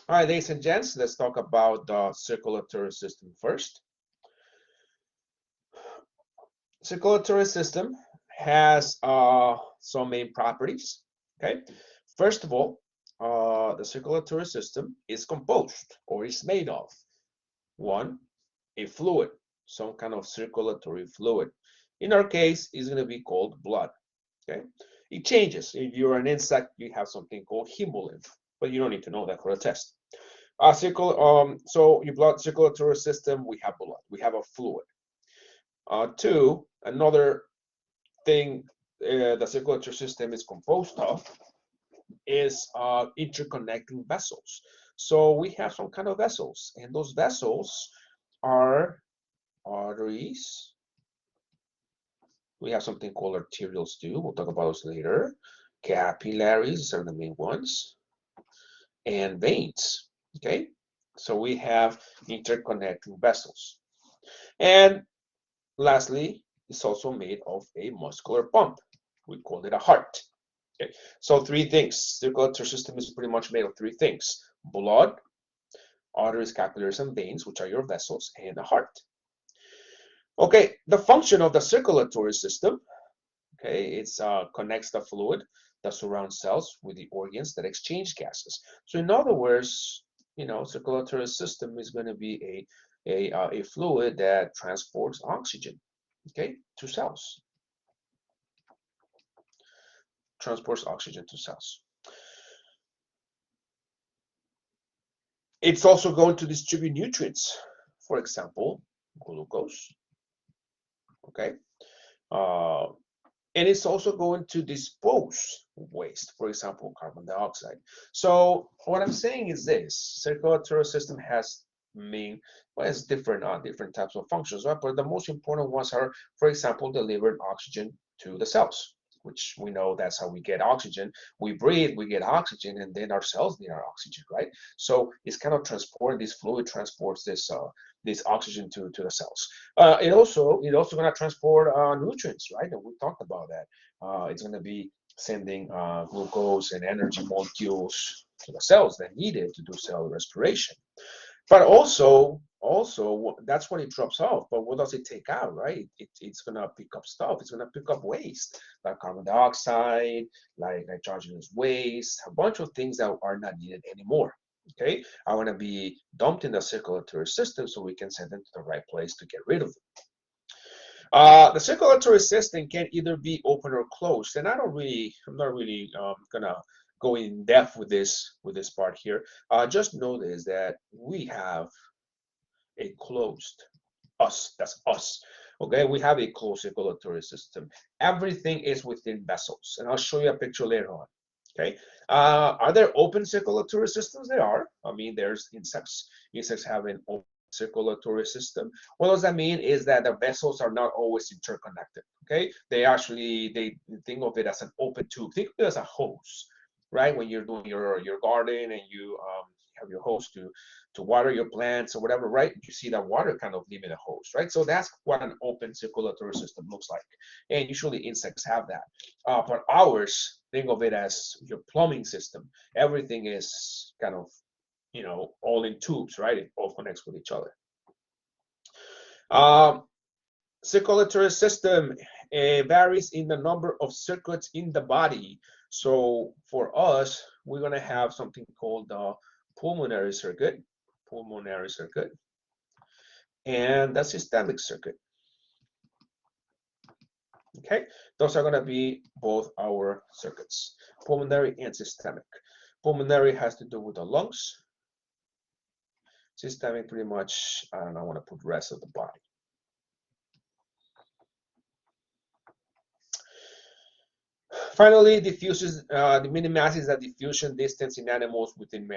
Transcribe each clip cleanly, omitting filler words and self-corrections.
All right, ladies and gents, let's talk about the circulatory system first. Circulatory system has some main properties. Okay, first of all, the circulatory system is composed or is made of one, a fluid, some kind of circulatory fluid. In our case, it's going to be called blood. Okay, it changes. If you're an insect, you have something called hemolymph, but you don't need to know that for a test. So your blood circulatory system, we have blood, we have a fluid. Two, another thing the circulatory system is composed of is interconnecting vessels. So we have some kind of vessels, and those vessels are arteries. We have something called arterioles too. We'll talk about those later. Capillaries are the main ones, and veins. Okay, so we have interconnecting vessels. And lastly, it's also made of a muscular pump. We call it a heart. Okay, so three things. Circulatory system is pretty much made of three things: blood, arteries, capillaries, and veins, which are your vessels, and a heart. Okay, the function of the circulatory system, okay, it's connects the fluid that surrounds cells with the organs that exchange gases. So in other words, circulatory system is going to be a fluid that transports oxygen, okay, to cells. Transports oxygen to cells. It's also going to distribute nutrients, for example, glucose, okay? And it's also going to dispose waste, for example, carbon dioxide. So what I'm saying is this: circulatory system has it's different types of functions, right? But the most important ones are, for example, delivering oxygen to the cells, which we know that's how we get oxygen. We breathe, we get oxygen, and then our cells need our oxygen, right? So it's kind of this fluid transports this oxygen to the cells. It also going to transport nutrients, right? And we talked about that. It's going to be sending glucose and energy molecules to the cells that need it to do cell respiration. But also that's when it drops off. But what does it take out, right? It's gonna pick up stuff. It's gonna pick up waste like carbon dioxide, like nitrogenous waste, a bunch of things that are not needed anymore. Okay, I want to be dumped in the circulatory system so we can send them to the right place to get rid of them. The circulatory system can either be open or closed, and I'm not really gonna go in depth with this part here. Just notice that we have a closed us. That's us. Okay, we have a closed circulatory system. Everything is within vessels, and I'll show you a picture later on. Okay, are there open circulatory systems? There are. I mean, there's insects. Insects have an open circulatory system. What does that mean? Is that the vessels are not always interconnected. Okay, they think of it as an open tube. Think of it as a hose, right? When you're doing your garden and you have your hose to water your plants or whatever, right? You see that water kind of leaving the hose, right? So that's what an open circulatory system looks like. And usually insects have that. But ours, think of it as your plumbing system. Everything is kind of, all in tubes, right? It all connects with each other. Circulatory system varies in the number of circuits in the body. So for us, we're going to have something called the pulmonary circuit, and the systemic circuit. Okay, those are going to be both our circuits, pulmonary and systemic. Pulmonary has to do with the lungs. Systemic, pretty much, I don't know, I want to put the rest of the body. Finally, diffuses minimizes the diffusion distance in animals within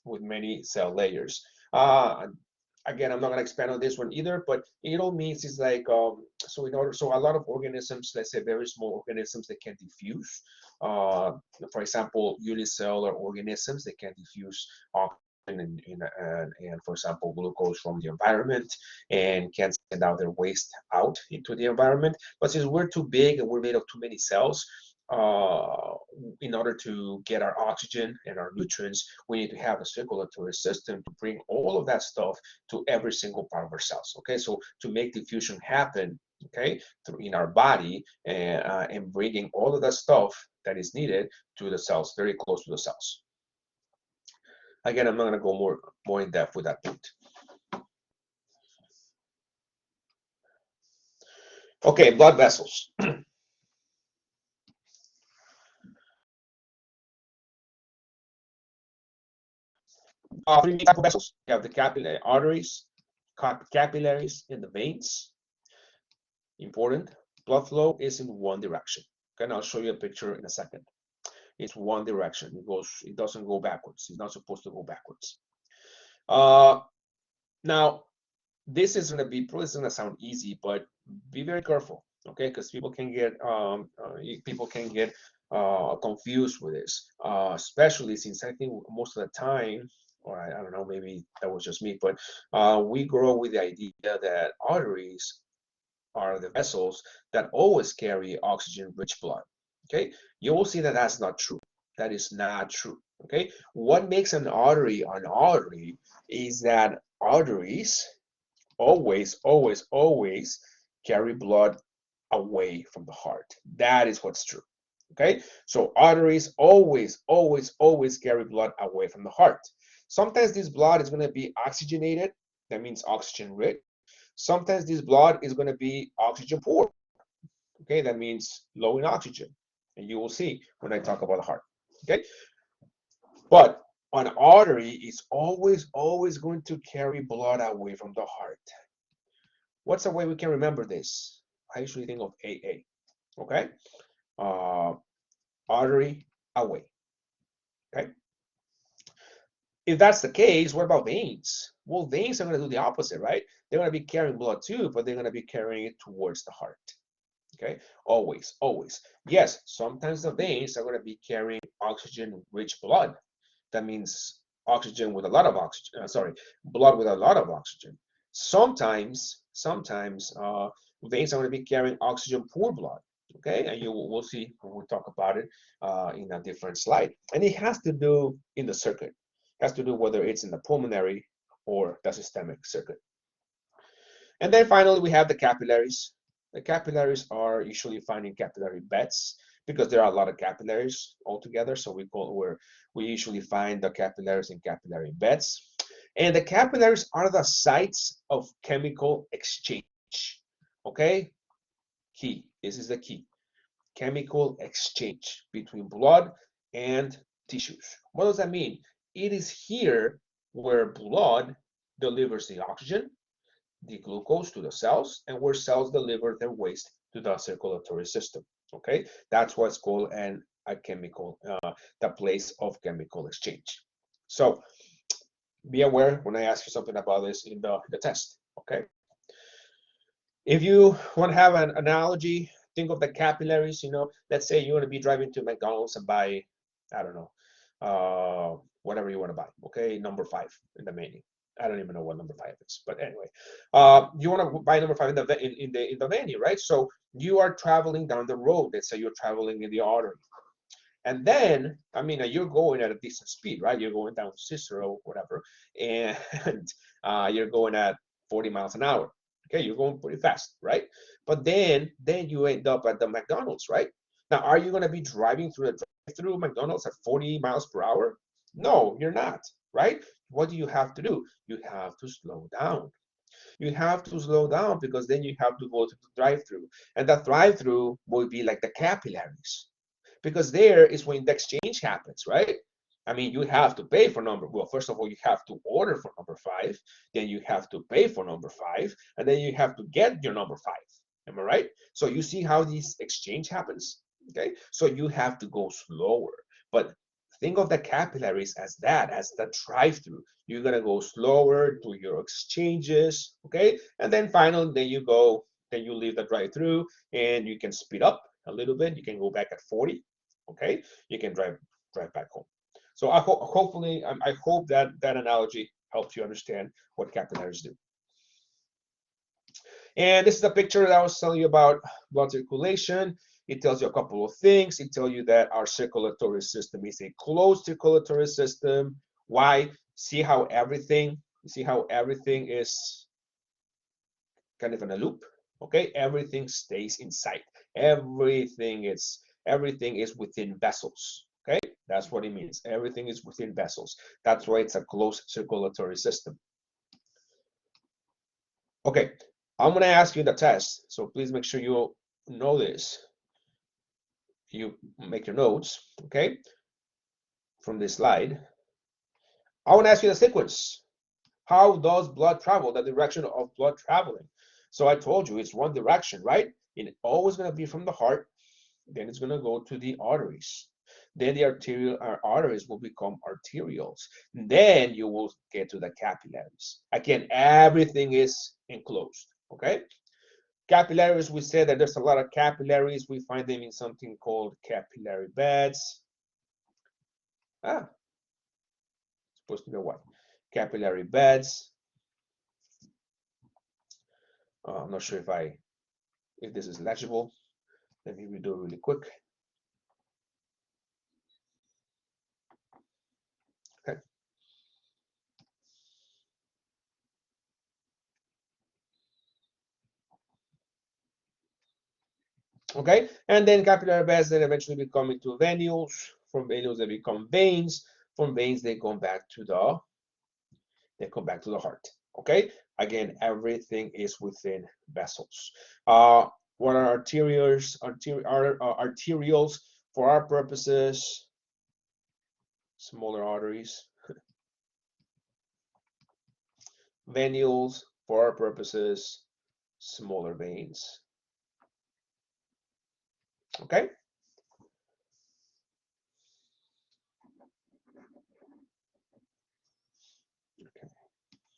with many cell layers. Again, I'm not going to expand on this one either, but it all means is like so a lot of organisms, let's say very small organisms, they can diffuse. For example, unicellular organisms, they can diffuse oxygen and for example glucose from the environment and can send out their waste out into the environment. But since we're too big and we're made of too many cells, in order to get our oxygen and our nutrients, we need to have a circulatory system to bring all of that stuff to every single part of our cells. Okay, so to make diffusion happen, okay, through in our body and bringing all of that stuff that is needed to the cells, very close to the cells. Again, I'm not going to go more in depth with that point. Okay, blood vessels. Three types of vessels. You have the capillary arteries, capillaries, and the veins. Important. Blood flow is in one direction. Okay, and I'll show you a picture in a second. It's one direction. It doesn't go backwards. It's not supposed to go backwards. Now, this is going to be, probably going to sound easy, but be very careful, okay? Because people can get confused with this, especially since I think most of the time, or I don't know, maybe that was just me, but we grow with the idea that arteries are the vessels that always carry oxygen-rich blood. Okay, you will see that that's not true. That is not true. Okay, what makes an artery is that arteries always carry blood away from the heart. That is what's true. Okay, so arteries always carry blood away from the heart. Sometimes this blood is going to be oxygenated. That means oxygen rich. Sometimes this blood is going to be oxygen poor. Okay, that means low in oxygen. And you will see when I talk about the heart. Okay, but an artery is always going to carry blood away from the heart. What's a way we can remember this? I usually think of AA. Okay, artery away. Okay, if that's the case, what about veins? Well, veins are going to do the opposite, right? They're going to be carrying blood too, but they're going to be carrying it towards the heart. Okay, always. Yes, sometimes the veins are going to be carrying oxygen-rich blood. That means oxygen with a lot of oxygen. Blood with a lot of oxygen. Sometimes veins are going to be carrying oxygen-poor blood. Okay, and we'll see when we talk about it in a different slide. And it has to do in the circuit. It has to do whether it's in the pulmonary or the systemic circuit. And then finally, we have the capillaries. The capillaries are usually found in capillary beds because there are a lot of capillaries altogether. So we usually find the capillaries in capillary beds. And the capillaries are the sites of chemical exchange. Okay? Key. This is the key. Chemical exchange between blood and tissues. What does that mean? It is here where blood delivers the oxygen, the glucose to the cells, and where cells deliver their waste to the circulatory system. Okay, that's what's called the place of chemical exchange. So be aware when I ask you something about this in the test. Okay, if you want to have an analogy, think of the capillaries. Let's say you want to be driving to McDonald's and buy, I don't know, whatever you want to buy. Okay, number 5 in the menu. I don't even know what number 5 is, but anyway, you want to buy number 5 in the menu, right? So you are traveling down the road. Let's say you're traveling in the artery, and then you're going at a decent speed, right? You're going down Cicero, whatever, and you're going at 40 miles an hour. Okay, you're going pretty fast, right? But then you end up at the McDonald's, right? Now, are you going to be driving through the drive-through McDonald's at 40 miles per hour? No, you're not, right? What do you have to do? You have to slow down. You have to slow down because then you have to go to the drive-through. And that drive-through will be like the capillaries. Because there is when the exchange happens, right? You have to pay for well, first of all, you have to order for number 5, then you have to pay for number 5, and then you have to get your number 5. Am I right? So you see how this exchange happens? Okay, so you have to go slower. But think of the capillaries as the drive-through. You're gonna go slower, do your exchanges, okay? And then finally, then you leave the drive-through and you can speed up a little bit. You can go back at 40, okay? You can drive back home. So I hope that analogy helps you understand what capillaries do. And this is the picture that I was telling you about blood circulation. It tells you a couple of things. It tells you that our circulatory system is a closed circulatory system. Why? See how everything is kind of in a loop. Okay, everything stays inside. Everything is within vessels. Okay, that's what it means. Everything is within vessels. That's why it's a closed circulatory system. Okay, I'm gonna ask you the test, so please make sure you know this. You make your notes, okay, from this slide. I want to ask you the sequence. How does blood travel? The direction of blood traveling. So I told you it's one direction, right? It's always going to be from the heart. Then it's going to go to the arteries. Then the arteries will become arterioles. Then you will get to the capillaries. Again, everything is enclosed, okay? Capillaries, we said that there's a lot of capillaries. We find them in something called capillary beds. Supposed to be what? Capillary beds. I'm not sure if this is legible. Let me redo it really quick. Okay. Okay, and then capillary beds then eventually become into venules. From venules they become veins. From veins they come back to the heart. Okay, again, everything is within vessels. What are arterioles? Arterioles, for our purposes, smaller arteries. Venules, for our purposes, smaller veins. Okay. Okay.